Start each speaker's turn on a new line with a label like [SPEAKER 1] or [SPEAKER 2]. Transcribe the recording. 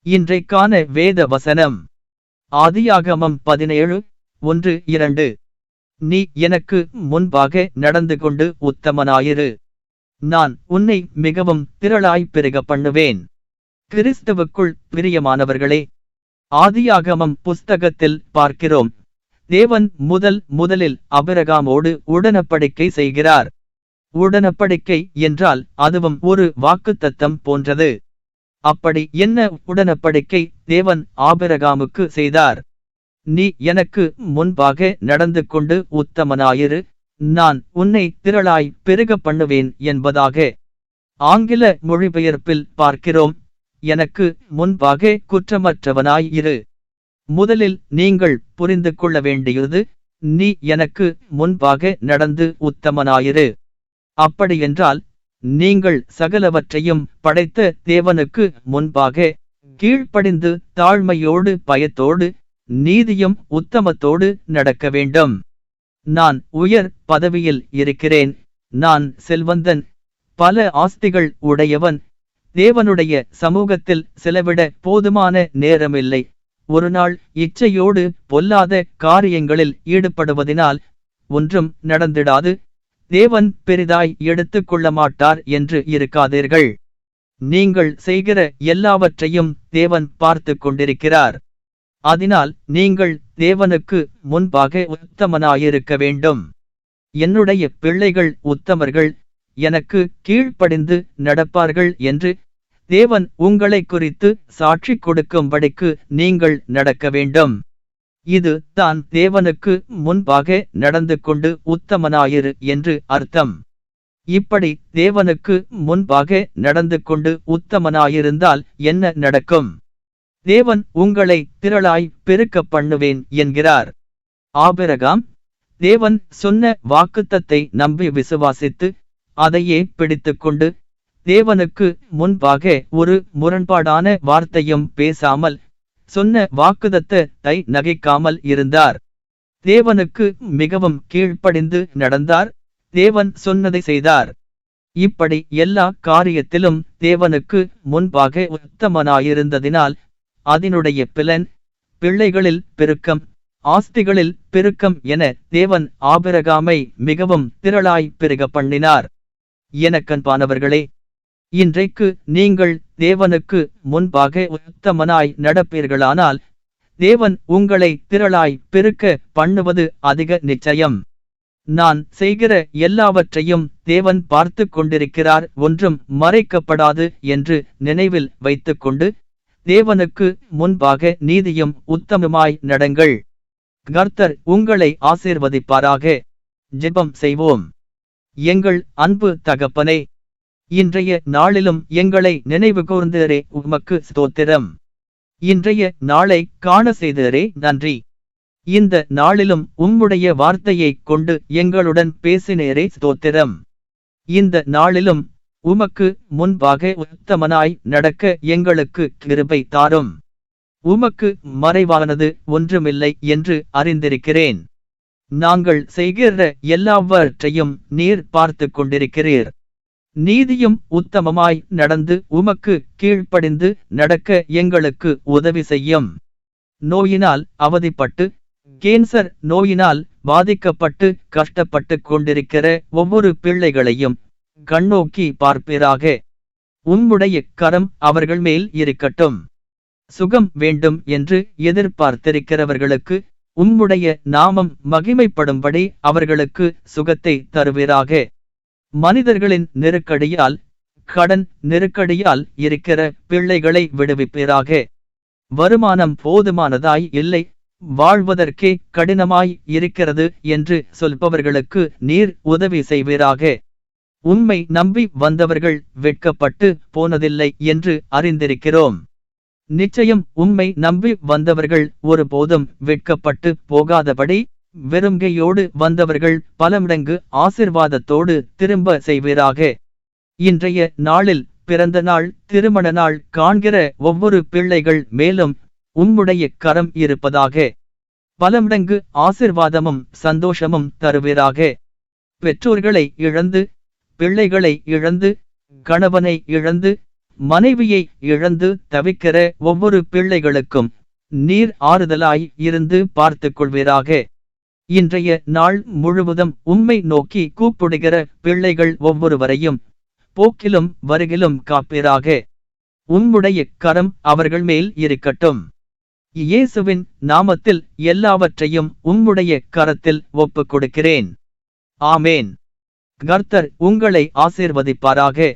[SPEAKER 1] இன்றைக்கான வேத வசனம் ஆதியாகமம் 17:1-2. நீ எனக்கு முன்பாக நடந்து கொண்டு உத்தமனாயிரு. நான் உன்னை மிகவும் திரளாய் பெருக பண்ணுவேன். கிறிஸ்துவுக்குள் பிரியமானவர்களே, ஆதியாகமம் புஸ்தகத்தில் பார்க்கிறோம், தேவன் முதலில் ஆபிரகாமோடு உடன்படிக்கை செய்கிறார். உடன்படிக்கை என்றால் அதுவும் ஒரு வாக்குத்தத்தம் போன்றது. அப்படி என்ன உடன்படிக்கை தேவன் ஆபிரகாமுக்கு செய்தார்? நீ எனக்கு முன்பாக நடந்து கொண்டு உத்தமனாயிரு, நான் உன்னை திரளாய் பெருக பண்ணுவேன் என்பதாக. ஆங்கில மொழிபெயர்ப்பில் பார்க்கிறோம், எனக்கு முன்பாக குற்றமற்றவனாய் இரு. முதலில் நீங்கள் புரிந்து கொள்ள வேண்டியது, நீ எனக்கு முன்பாக நடந்து உத்தமனாயிரு. அப்படியென்றால் நீங்கள் சகலவற்றையும் படைத்த தேவனுக்கு முன்பாக கீழ்ப்படிந்து தாழ்மையோடு பயத்தோடு நீதியும் உத்தமத்தோடு நடக்க வேண்டும். நான் உயர் பதவியில் இருக்கிறேன், நான் செல்வந்தன், பல ஆஸ்திகள் உடையவன், தேவனுடைய சமூகத்தில் செலவிட போதுமான நேரமில்லை, ஒரு நாள் இச்சையோடு பொல்லாத காரியங்களில் ஈடுபடுவதினால் ஒன்றும் நடந்திடாது, தேவன் பெரிதாய் எடுத்துக் கொள்ள மாட்டார் என்று இருக்காதீர்கள். நீங்கள் செய்கிற எல்லாவற்றையும் தேவன் பார்த்து கொண்டிருக்கிறார். அதனால் நீங்கள் தேவனுக்கு முன்பாக உத்தமனாயிருக்க வேண்டும். என்னுடைய பிள்ளைகள் உத்தமர்கள், எனக்கு கீழ்ப்படிந்து நடப்பார்கள் என்று தேவன் உங்களை குறித்து சாட்சி கொடுக்கும்படிக்கு நீங்கள் நடக்க வேண்டும். இது தான் தேவனுக்கு முன்பாக நடந்து கொண்டு உத்தமனாயிரு என்று அர்த்தம். இப்படி தேவனுக்கு முன்பாக நடந்து கொண்டு உத்தமனாயிருந்தால் என்ன நடக்கும்? தேவன் உங்களை திரளாய் பெருக்க பண்ணுவேன் என்கிறார். ஆபிரகாம் தேவன் சொன்ன வாக்குத்தத்தை நம்பி விசுவாசித்து அதையே பிடித்துக்கொண்டு தேவனுக்கு முன்பாக ஒரு முரண்பாடான வார்த்தையும் பேசாமல் சொன்ன வாக்குத்தத்தை நகைக்காமல் இருந்தார். தேவனுக்கு மிகவும் கீழ்ப்படிந்து நடந்தார், தேவன் சொன்னதை செய்தார். இப்படி எல்லா காரியத்திலும் தேவனுக்கு முன்பாக உத்தமனாயிருந்ததினால் அதனுடைய பலன் பிள்ளைகளில் பெருக்கம், ஆஸ்திகளில் பெருக்கம் என தேவன் ஆபிரகாமை மிகவும் திரளாய் பெருக பண்ணினார். எனக்கன்பானவர்களே, இன்றைக்கு நீங்கள் தேவனுக்கு முன்பாக உத்தமனாய் நடப்பீர்களானால் தேவன் உங்களை திரளாய் பெருக்க பண்ணுவது அதிக நிச்சயம். நான் செய்கிற எல்லாவற்றையும் தேவன் பார்த்து கொண்டிருக்கிறார், ஒன்றும் மறைக்கப்படாது என்று நினைவில் வைத்துக்கொண்டு தேவனுக்கு முன்பாக நீதியும் உத்தமமாய் நடங்கள். கர்த்தர் உங்களை ஆசீர்வதிப்பாராக. ஜெபம் செய்வோம். எங்கள் அன்பு தகப்பனே, இன்றைய நாளிலும் எங்களை நினைவு கூர்ந்தரே உமக்கு ஸ்தோத்திரம். இன்றைய நாளை காண செய்தரே நன்றி. இந்த நாளிலும் உம்முடைய வார்த்தையைக் கொண்டு எங்களுடன் பேசினேரே ஸ்தோத்திரம். இந்த நாளிலும் உமக்கு முன்பாக உத்தமனாய் நடக்க எங்களுக்கு கிருபை தாரும். உமக்கு மறைவானது ஒன்றுமில்லை என்று அறிந்திருக்கிறேன். நாங்கள் செய்கிற எல்லாவற்றையும் நீர் பார்த்து கொண்டிருக்கிறீர். நீதியும் உத்தமமாய் நடந்து உமக்கு கீழ்ப்படிந்து நடக்க எங்களுக்கு உதவி செய்யும். நோயினால் அவதிப்பட்டு கேன்சர் நோயினால் பாதிக்கப்பட்டு கஷ்டப்பட்டு கொண்டிருக்கிற ஒவ்வொரு பிள்ளைகளையும் கண்ணோக்கி பார்ப்பீராக. உம்முடைய கரம் அவர்கள் மேல் இருக்கட்டும். சுகம் வேண்டும் என்று எதிர்பார்த்திருக்கிறவர்களுக்கு உம்முடைய நாமம் மகிமைப்படும்படி அவர்களுக்கு சுகத்தை தருவீராக. மனிதர்களின் நெருக்கடியால், கடன் நெருக்கடியால் இருக்கிற பிள்ளைகளை விடுவிப்பீராக. வருமானம் போதுமானதாய் இல்லை, வாழ்வதற்கே கடினமாய் இருக்கிறது என்று சொல்பவர்களுக்கு நீர் உதவி செய்வீராக. உம்மை நம்பி வந்தவர்கள் வெட்கப்பட்டு போனதில்லை என்று அறிந்திருக்கிறோம். நிச்சயம் உம்மை நம்பி வந்தவர்கள் ஒருபோதும் வெட்கப்பட்டு போகாதபடி வெறுங்கையோடு வந்தவர்கள் பலமடங்கு ஆசீர்வாதத்தோடு திரும்ப செய்வீராக. இன்றைய நாளில் பிறந்த நாள், திருமண நாள் காண்கிற ஒவ்வொரு பிள்ளைகள் மேலும் உம்முடைய கரம் இருப்பதாக. பலமடங்கு ஆசீர்வாதமும் சந்தோஷமும் தருவீராக. பெற்றோர்களை இழந்து, பிள்ளைகளை இழந்து, கணவனை இழந்து, மனைவியை இழந்து தவிக்கிற ஒவ்வொரு பிள்ளைகளுக்கும் நீர் ஆறுதலாய் இருந்து பார்த்துக் கொள்வீராக. இன்றைய நாள் முழுவதும் உம்மை நோக்கி கூப்பிடுகிற பிள்ளைகள் ஒவ்வொருவரையும் போக்கிலும் வருகிலும் காப்பீராக. உம்முடைய கரம் அவர்கள் மேல் இருக்கட்டும். இயேசுவின் நாமத்தில் எல்லாவற்றையும் உம்முடைய கரத்தில் ஒப்புக் கொடுக்கிறேன். ஆமேன். கர்த்தர் உங்களை ஆசீர்வதிப்பாராக.